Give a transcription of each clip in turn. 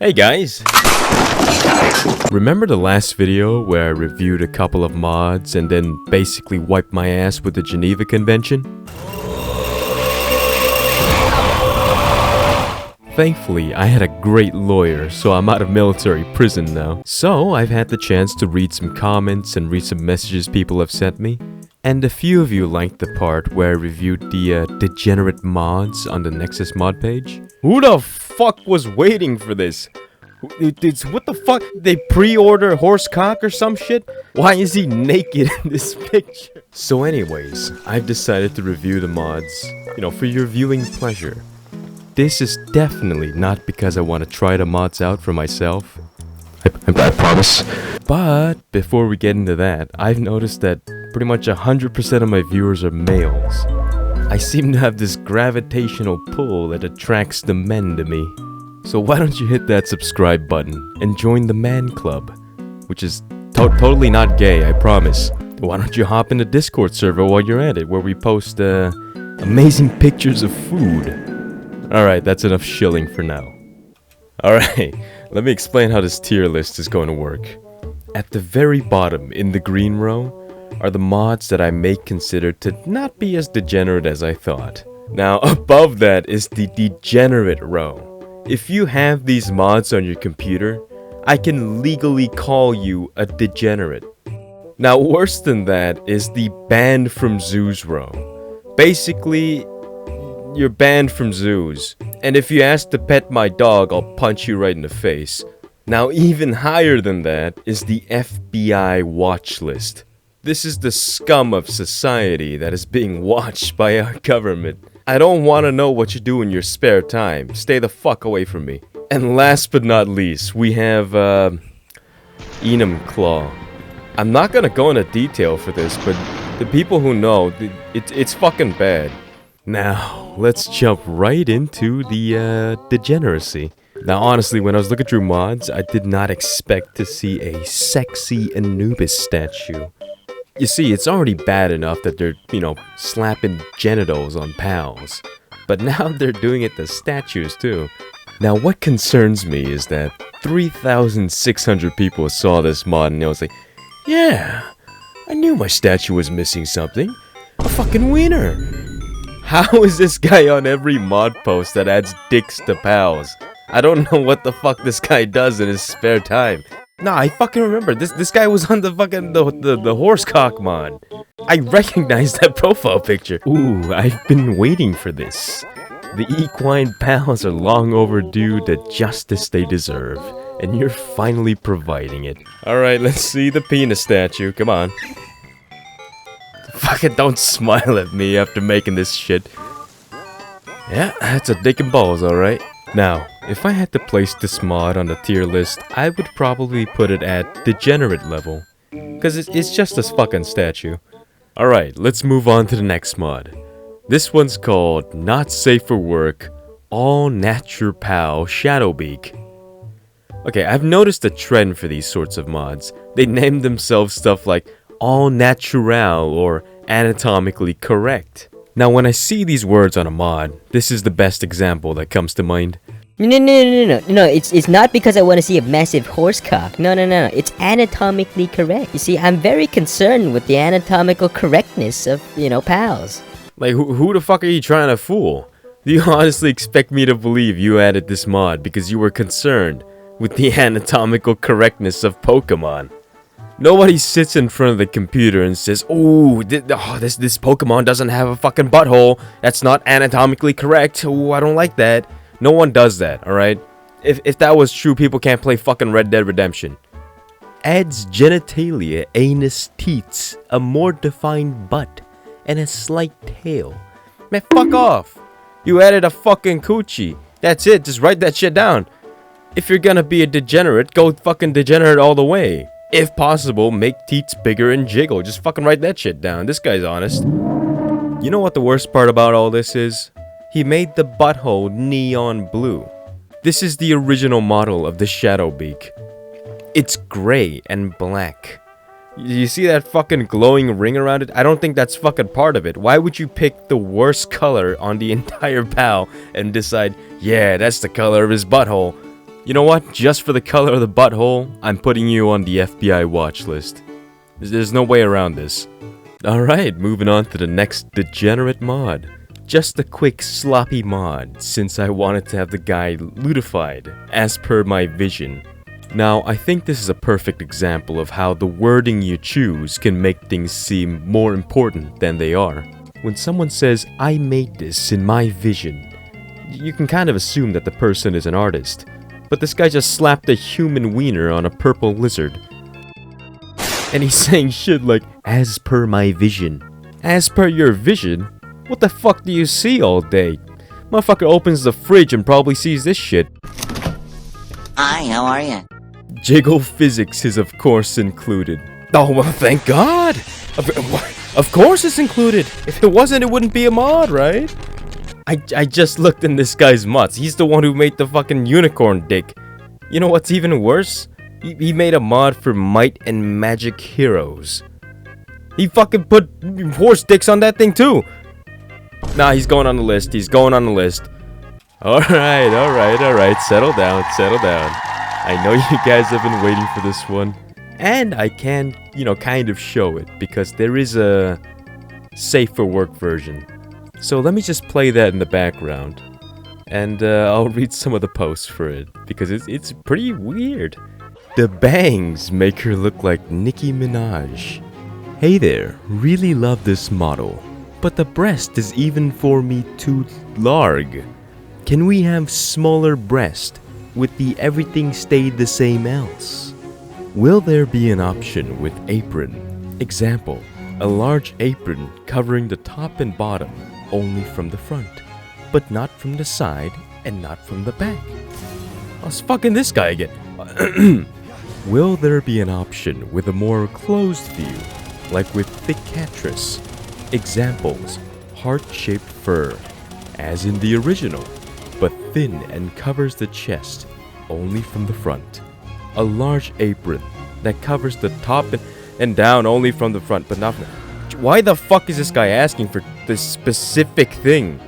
Hey guys! Remember the last video where I reviewed a couple of mods and then basically wiped my ass with the Geneva Convention? Thankfully, I had a great lawyer, so I'm out of military prison now. So, I've had the chance to read some comments and read some messages people have sent me. And a few of you liked the part where I reviewed the Degenerate mods on the Nexus Modpage. Who the fuck was waiting for this? What the fuck? They pre-order horsecock or some shit? Why is he naked in this picture? So anyways, I've decided to review the mods, for your viewing pleasure. This is definitely not because I want to try the mods out for myself. I promise. But before we get into that, I've noticed that pretty much 100% of my viewers are males. I seem to have this gravitational pull that attracts the men to me. So why don't you hit that subscribe button and join the man club, which is totally not gay, I promise. Why don't you hop in the Discord server while you're at it, where we post amazing pictures of food. Alright, that's enough shilling for now. Alright, let me explain how this tier list is going to work. At the very bottom, in the green row, are the mods that I may consider to not be as degenerate as I thought. Now, above that is the degenerate row. If you have these mods on your computer, I can legally call you a degenerate. Now, worse than that is the banned from zoos row. Basically, you're banned from zoos, and if you ask to pet my dog, I'll punch you right in the face. Now, even higher than that is the FBI watch list. This is the scum of society that is being watched by our government. I don't want to know what you do in your spare time. Stay the fuck away from me. And last but not least, we have, Enum Claw. I'm not gonna go into detail for this, but the people who know, it's fucking bad. Now, let's jump right into the, degeneracy. Now, honestly, when I was looking through mods, I did not expect to see a sexy Anubis statue. You see, it's already bad enough that they're, slapping genitals on pals. But now they're doing it to statues, too. Now, what concerns me is that 3,600 people saw this mod and they was like, yeah, I knew my statue was missing something. A fucking wiener. How is this guy on every mod post that adds dicks to pals? I don't know what the fuck this guy does in his spare time. Nah, I fucking remember. This guy was on the fucking the horsecock mod. I recognize that profile picture. Ooh, I've been waiting for this. The equine pals are long overdue the justice they deserve, and you're finally providing it. Alright, let's see the penis statue. Come on. Fucking don't smile at me after making this shit. Yeah, that's a dick and balls, alright. Now, if I had to place this mod on the tier list, I would probably put it at degenerate level. Cause it's just a fucking statue. Alright, let's move on to the next mod. This one's called Not Safe for Work, All Nature Pal Shadowbeak. Okay, I've noticed a trend for these sorts of mods. They name themselves stuff like All Natural or Anatomically Correct. Now, when I see these words on a mod, this is the best example that comes to mind. No, it's not because I want to see a massive horsecock. No, it's anatomically correct. You see, I'm very concerned with the anatomical correctness of, pals. Like, who the fuck are you trying to fool? Do you honestly expect me to believe you added this mod because you were concerned with the anatomical correctness of Pokemon? Nobody sits in front of the computer and says, this Pokemon doesn't have a fucking butthole. That's not anatomically correct. Oh, I don't like that. No one does that, alright? If that was true, people can't play fucking Red Dead Redemption. Adds genitalia, anus, teats, a more defined butt, and a slight tail. Man, fuck off. You added a fucking coochie. That's it, just write that shit down. If you're gonna be a degenerate, go fucking degenerate all the way. If possible, make teats bigger and jiggle. Just fucking write that shit down. This guy's honest. You know what the worst part about all this is? He made the butthole neon blue. This is the original model of the Shadowbeak. It's gray and black. You see that fucking glowing ring around it? I don't think that's fucking part of it. Why would you pick the worst color on the entire pal and decide, yeah, that's the color of his butthole? You know what? Just for the color of the butthole, I'm putting you on the FBI watch list. There's no way around this. Alright, moving on to the next Degenerate mod. Just a quick sloppy mod, since I wanted to have the guy lootified, as per my vision. Now, I think this is a perfect example of how the wording you choose can make things seem more important than they are. When someone says, "I made this in my vision," you can kind of assume that the person is an artist. But this guy just slapped a human wiener on a purple lizard. And he's saying shit like, "as per my vision." As per your vision? What the fuck do you see all day? Motherfucker opens the fridge and probably sees this shit. Hi, how are ya? Jiggle physics is of course included. Oh well, thank God! Of course it's included! If it wasn't, it wouldn't be a mod, right? I just looked in this guy's mods. He's the one who made the fucking unicorn dick. You know what's even worse? He made a mod for Might and Magic Heroes. He fucking put horse dicks on that thing too! Nah, he's going on the list. He's going on the list. Alright. Settle down. I know you guys have been waiting for this one. And I can, kind of show it. Because there is a safe for work version. So let me just play that in the background. And I'll read some of the posts for it. Because it's pretty weird. The bangs make her look like Nicki Minaj. Hey there, really love this model. But the breast is even for me too large. Can we have smaller breast with the everything stayed the same else? Will there be an option with apron? Example, a large apron covering the top and bottom only from the front, but not from the side and not from the back. I was fucking this guy again. Will there be an option with a more closed view, like with thick catress? Examples, heart-shaped fur, as in the original, but thin and covers the chest only from the front. A large apron that covers the top and down only from the front, but not from... Why the fuck is this guy asking for this specific thing?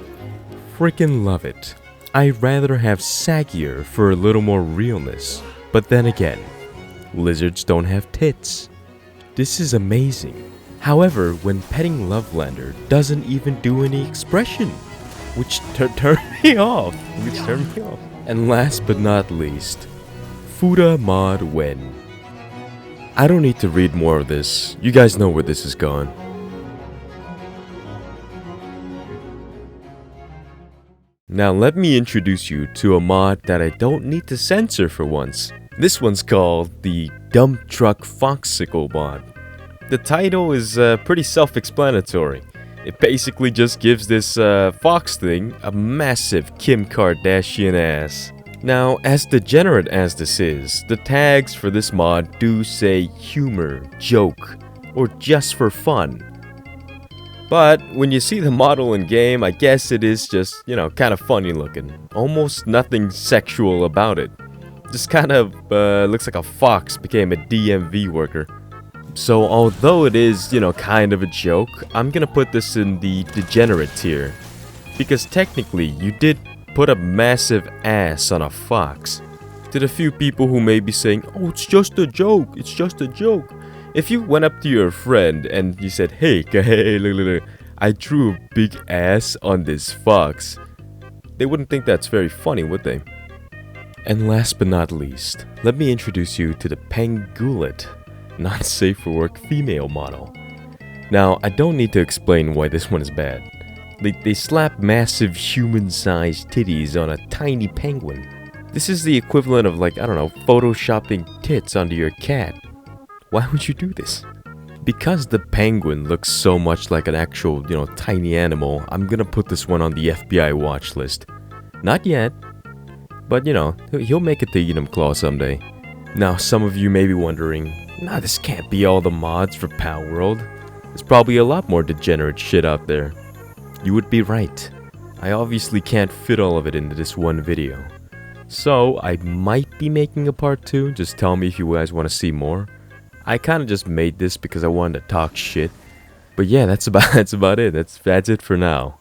Freaking love it. I'd rather have saggier for a little more realness, but then again, lizards don't have tits. This is amazing. However, when petting Lovelander doesn't even do any expression, which turned me off. And last but not least, Fuda mod when. I don't need to read more of this. You guys know where this is going. Now let me introduce you to a mod that I don't need to censor for once. This one's called the Dump Truck Foxicle mod. The title is pretty self-explanatory. It basically just gives this fox thing a massive Kim Kardashian ass. Now, as degenerate as this is, the tags for this mod do say humor, joke, or just for fun. But when you see the model in game, I guess it is just, kind of funny looking. Almost nothing sexual about it. Just kind of looks like a fox became a DMV worker. So although it is, kind of a joke, I'm gonna put this in the degenerate tier. Because technically, you did put a massive ass on a fox. To the few people who may be saying, "Oh, it's just a joke, it's just a joke." If you went up to your friend and you said, hey, look, I drew a big ass on this fox, they wouldn't think that's very funny, would they? And last but not least, let me introduce you to the Pangolin. Not safe for work female model. Now, I don't need to explain why this one is bad. They slap massive human-sized titties on a tiny penguin. This is the equivalent of photoshopping tits onto your cat. Why would you do this? Because the penguin looks so much like an actual, tiny animal, I'm gonna put this one on the FBI watch list. Not yet, but he'll make it to Edom Claw someday. Now, some of you may be wondering, nah, this can't be all the mods for Palworld. There's probably a lot more degenerate shit out there. You would be right. I obviously can't fit all of it into this one video. So, I might be making a part 2, just tell me if you guys want to see more. I kind of just made this because I wanted to talk shit. But yeah, that's about it. That's it for now.